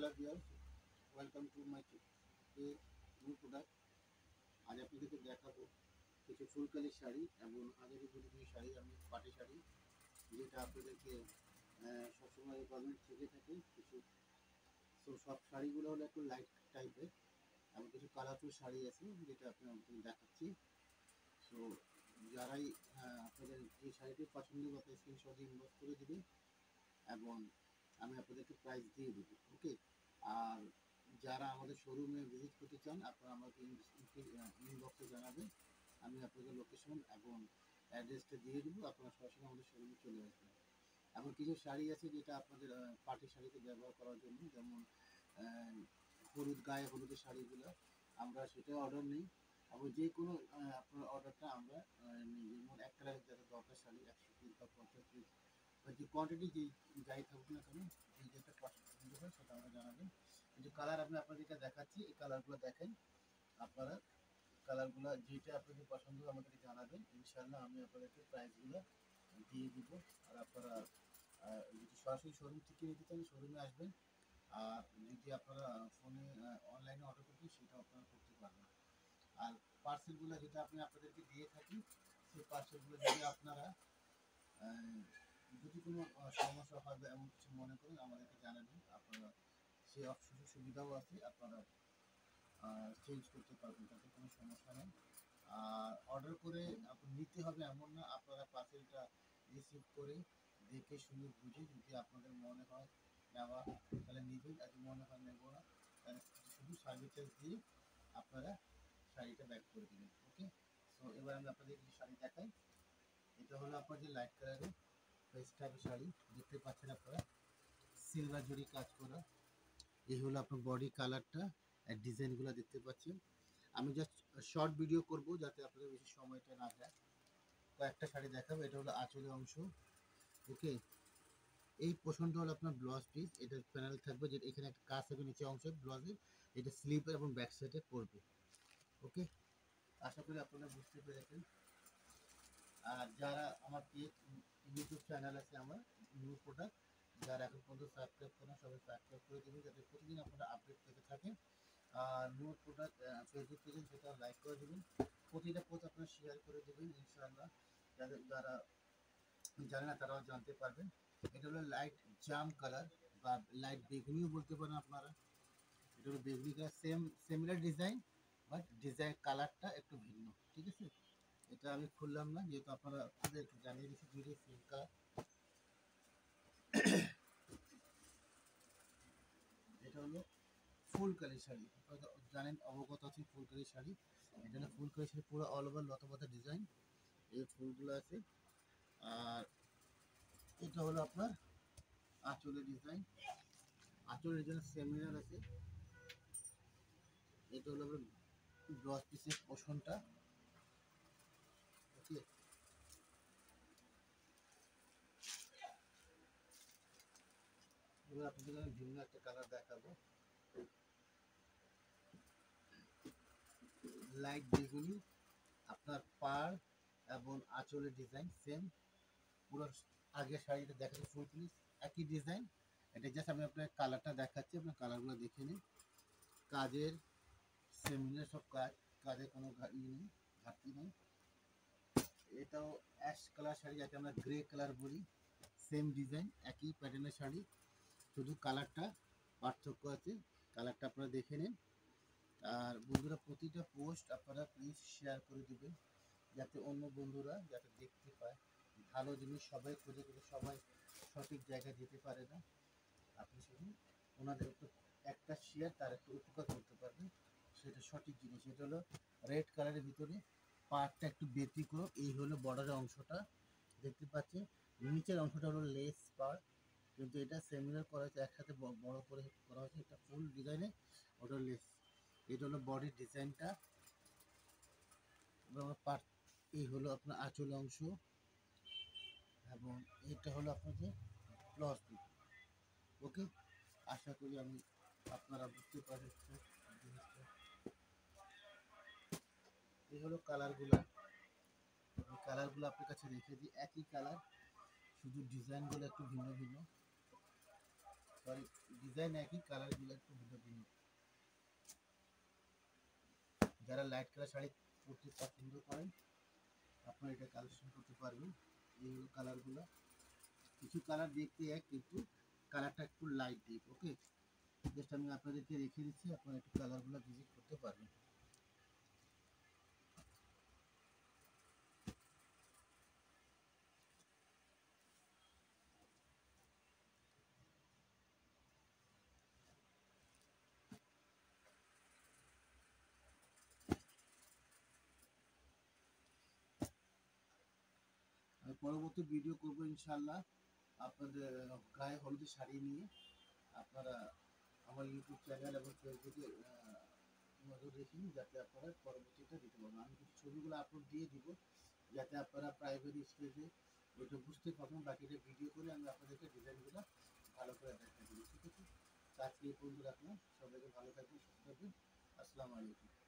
Hello viewers, welcome to my new product. আজ আপনাদেরকে দেখাবো কিছু ফুলকালি শাড়ি এবং আজকের কিছু শাড়ি, আমি পাটি শাড়ি, যেটা আপনাদেরকে সবসময় রিকোয়ারমেন্ট থেকে থাকে কিছু। তো সব শাড়িগুলো হলো একটু লাইট টাইপের এবং কিছু কালারফুল শাড়ি আছে যেটা আপনাদের দেখাচ্ছি। তো যারাই আপনাদের এই শাড়িটি পছন্দ করতে স্ক্রিনশট ইনবক্স করে দেবেন এবং আমি আপনাদেরকে প্রাইস দিয়ে দেবো। ওকে। আর যারা আমাদের শোরুমে ভিজিট করতে চান আপনারা আমাকে ইনবক্সে জানাবেন, আমি আপনাদের লোকেশন এবং অ্যাড্রেসটা দিয়ে দেবো, আপনারা সরাসরি আমাদের শোরুমে চলে আসবেন। এমন কিছু শাড়ি আছে যেটা আপনাদের পার্টি শাড়িতে ব্যবহার করার জন্য, যেমন হলুদ, গায়ে হলুদের শাড়িগুলো আমরা সেটা অর্ডার নিই এবং যে কোনো আপনার অর্ডারটা আমরা নিই। যেমন এক কালারের যারা দরকার শাড়ি 100 পিস বা 50 পিস বা যে কোয়ান্টিটি যাই থাকুক না কেন, যে যেটা পছন্দ হয় সেটা আমরা জানাবেন। এই যে কালার আমি আপনাদেরকে দেখাচ্ছি, এই কালারগুলো দেখেন আপনারা। কালারগুলো যেটা আপনাদের পছন্দ আমাদেরকে জানাবেন, ইনশাল্লাহ আমি আপনাদেরকে প্রাইসগুলো দিয়ে দিব। আর আপনারা যদি সরাসরি শোরুম থেকে নিতে চান শোরুমে আসবেন, আর যদি আপনারা ফোনে অনলাইনে অর্ডার করবেন সেটা আপনারা করতে পারবেন। আর পার্সেলগুলো যেটা আমি আপনাদেরকে দিয়ে থাকি, সেই পার্সেলগুলো যদি আপনারা যদি কোনো সমস্যা হয় বা এমন কিছু মনে করেন আমাদেরকে জানাবেন, আপনারা সেই সুযোগ সুবিধাও আছে, আপনারা চেঞ্জ করতে পারবেন, তাতে কোনো সমস্যা নেই। আর অর্ডার করে নিতে হবে এমন না, আপনারা পার্সেলটা রিসিভ করে দেখে শুনে বুঝে যদি আপনাদের মনে হয় নেওয়া তাহলে নেবেন, আর যদি মনে হয় নেব না তাহলে শুধু সার্ভিস চার্জ দিয়ে আপনারা শাড়িটা ব্যাক করে দেবেন। ওকে। সো এবার আমি আপনাদের কিছু শাড়ি দেখাই। এটা হলো আপনার যে লাইট কালারের ফেস টাইপের শাড়ি দেখতে পাচ্ছেন আপনারা, সিলভার জরি কাজ করা। এই হলো আপনার বডি কালারটা আর ডিজাইনগুলো দেখতে পাচ্ছেন। আমি জাস্ট শর্ট ভিডিও করব যাতে আপনাদের বেশি সময়টা না যায়। কয়েকটা শাড়ি দেখাবো। এটা হলো আঁচলের অংশ। ওকে। এই পোর্শনটা হলো আপনার ব্লাউজ পিস, এটার প্যানেল থাকবে, যেটা এখানে একটা কাজ থাকবে নিচে অংশে ব্লাউজের, এটা স্লিভ এবং ব্যাক সাইডে পড়বে। ওকে। আশা করি আপনারা বুঝতে পেরেছেন। আর যারা আমার ইউটিউব চ্যানেল আছে আমার নিউ প্রোডাক্ট, যারা এখন পর্যন্ত সাবস্ক্রাইব করেন সবাই সাবস্ক্রাইব করে দেবেন যাতে প্রতিদিন আপনারা আপডেট পেতে থাকেন। আর নিউ প্রোডাক্ট ফেসবুক পেজে সেটা লাইক করে দেবেন, প্রতিটা পোস্ট আপনারা শেয়ার করে দেবেন, ইনশাআল্লাহ যারা জানে না তারাও জানতে পারবেন। এটা হলো লাইট জাম কালার বা লাইট বেগুনিও বলতে পারেন আপনারা। এটা হলো বেগুনি colour, similar design, but design কালারটা একটু ভিন্ন। ঠিক আছে। এটা আমি খুললাম না, যেহেতু আপনারা একটু জানিয়ে দিচ্ছি দুইটি সেম কালার। এটা হলো ফুলকালি শাড়ি, আপনারা জানেন, অবগত আছেন ফুলকালি শাড়ি। এটা হলো ফুলকালি শাড়ি, পুরো অল ওভার লতাপাতা ডিজাইন, এই ফুলগুলো আছে। আর এটা হলো আপনার আঁচলের ডিজাইন, আঁচলের ডিজাইন সেমিনার আছে। এটা হলো আপনার ব্লাউজ পিসের পোর্শনটা। ওকে। এবার আপনাদের আমি ভিন্ন একটা কালার দেখাবো, লাইট বেগুনি, আপনার পার এবং আঁচলের ডিজাইন সেম। পুরো আগের শাড়িটা দেখাচ্ছি ফুল প্লিজ, একই ডিজাইন। এটা জাস্ট আমি আপনার কালারটা দেখাচ্ছি, আপনার কালারগুলো দেখে নিন। কাজের সেমিনার সব কাজ, কাজের কোনো নেই, ঘাটতি নেই। এটাও অ্যাশ কালার শাড়ি, যাকে আমরা গ্রে কালার বলি, সেম ডিজাইন একই প্যাটার্নের শাড়ি, শুধু কালারটা পার্থক্য আছে, কালারটা আপনারা দেখে নিন। আর বন্ধুরা প্রতিটা পোস্ট আপনারা প্লিজ শেয়ার করে দেবেন যাতে অন্য বন্ধুরা যাতে দেখতে পায়। ভালো জিনিস সবাই খুঁজে, কিন্তু সবাই সঠিক জায়গায় যেতে পারে না। আপনি শুধু ওনাদের একটু একটা শেয়ার তার একটু উপকার করতে পারবেন, সেটা সঠিক জিনিস। এটা হলো রেড কালারের ভিতরে পার্টটা একটু ব্যতিক্রম। এই হলো বর্ডারের অংশটা দেখতে পাচ্ছেন, নিচের অংশটা হলো লেস পার্ট, কিন্তু এটা সেমিনার করা হয়েছে, একসাথে বড় করে করা হয়েছে, এটা ফুল ডিজাইনে, ওটা লেস। এটা হলো বডির ডিজাইনটা এবং পার্ট। এই হলো আপনার আঁচল অংশ এবং এটা হলো আপনার যে ব্লাউজ পিস। ওকে। আশা করি আমি আপনারা বুঝতে পারছেন জিনিসটা। এই হলো কালারগুলো, কালারগুলো আপনার কাছে রেখে দিই, একই কালার, শুধু ডিজাইনগুলো একটু ভিন্ন ভিন্ন। সরি, ডিজাইন একই, কালারগুলো একটু ভিন্ন ভিন্ন। যারা লাইট কালার শাড়ি পরতে পছন্দ করেন আপনারা এটা কালেকশন করতে পারবেন। এই কালারগুলো, কিছু কালার দেখতে এক কিন্তু কালারটা একটু লাইট ডিপ। ওকে, জাস্ট আমি আপনাদেরকে রেখে দিচ্ছি, আপনারা একটু কালারগুলো ভিজিট করতে পারবেন। আমি পরবর্তী ভিডিও করবো ইনশাল্লাহ আপনাদের গায়ে হলুদের শাড়ি নিয়ে। আপনারা আমার ইউটিউব চ্যানেল এবং ফেসবুকে নজর রেখে যাতে আপনারা পরবর্তীটা দিতে পারবেন। আমি কিছু ছবিগুলো আপলোড দিয়ে দিব যাতে আপনারা প্রাইমারি স্টেজে ওইটা বুঝতে পারবেন। বাকিটা ভিডিও করে আমি আপনাদেরকে ডিজাইনগুলো ভালো করে দেখা দিব। ঠিক আছে, আজকে এই পর্যন্ত রাখলাম। সবাইকে ভালো থাকবেন, সুস্থ থাকবেন। আসসালামু আলাইকুম।